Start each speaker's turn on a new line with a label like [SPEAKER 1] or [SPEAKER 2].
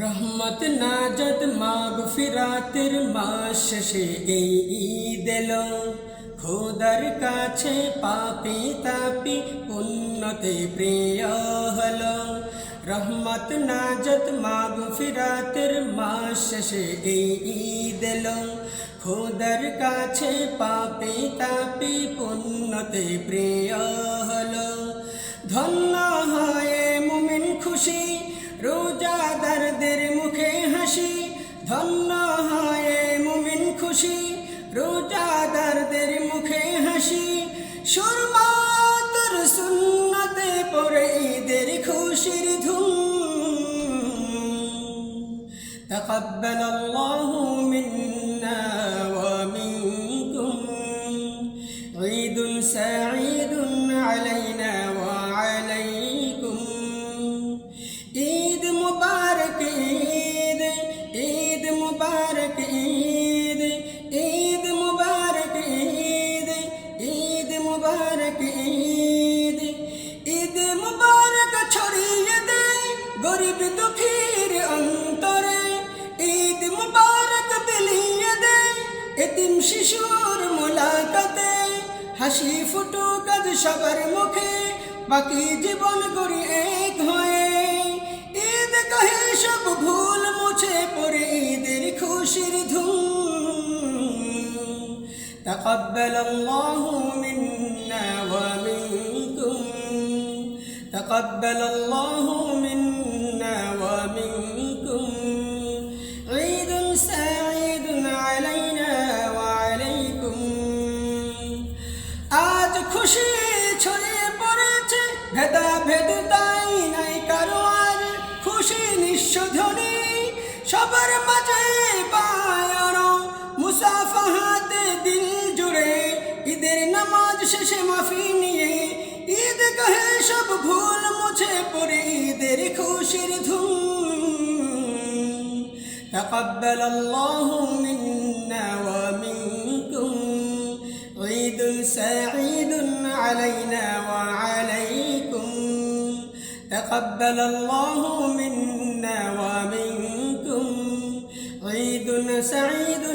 [SPEAKER 1] রহমত নাজত মাগফিরাতের মাস শেষে এই ঈদ এলো, খোদার কাছে পাপী তাপী উন্নতি প্রিয় হলো। রহমত নাজত মাগফিরাতের মাস শেষে এই ঈদ এলো, খোদার কাছে পাপী তাপী উন্নতি প্রিয় হলো। ধন্য হয় মুমিন খুশি, রোজাদারদের মুখে হাসি। ধন্য হয় মুমিন খুশি, রোজাদারদের মুখে হাসি। সুরমাতুর সুন্নতে পড়ে ঈদের খুশির ধুম। তাকাব্বালাল্লাহু মিন্না ওয়া মিনকুম, ঈদুন সাঈদুন আলাইনা ওয়া আলাইকুম। ঈদ মুবারক ঈদ, ঈদ মুবারক ঈদ, ঈদ মুবারক ঈদ, ঈদ মুবারক ঈদ। ঈদ মুবারক ছড়িয়ে দে গরিব দুঃখীর অন্তরে। ঈদ মুবারক বিলিয়ে দে এতিম শিশুর মুলাকাতে। হাসি ফুটুক আজ সবার মুখে, বাকি জীবন গড়ি এক হয়ে। ঈদ কহে সব ভুল মুছে পড়ে ঈদের খুশির ধুম। তাকাব্বালাল্লাহু মিন্না ওয়া মিনকুম, তাকাব্বালাল্লাহু মিন্না ওয়া মিনকুম। ঈদুন সাঈদুন আলাইনা ওয়া আলাইকুম। আজ খুশি ছড়িয়ে পড়েছে, ভেদাভেদ তাই নাই কারো আর। খুশি নিঃস্বধ্বনি সবার মাঝে পায়ানো, মুসাফাহাতে দিল জুড়ে। ঈদের নামাজ শেষে মাফি নিয়ে, ঈদ কহে সব ভুল মুছে পড়ে ঈদের খুশির ধুম। তাকাব্বালাল্লাহু মিন্না ওয়া মিনকুম, ঈদুন সাঈদুন আলাইনা ওয়া আলাইকুম। তাকাব্বালাল্লাহু মিন্না ওয়া মিনকুম, ঈদুন সাঈদুন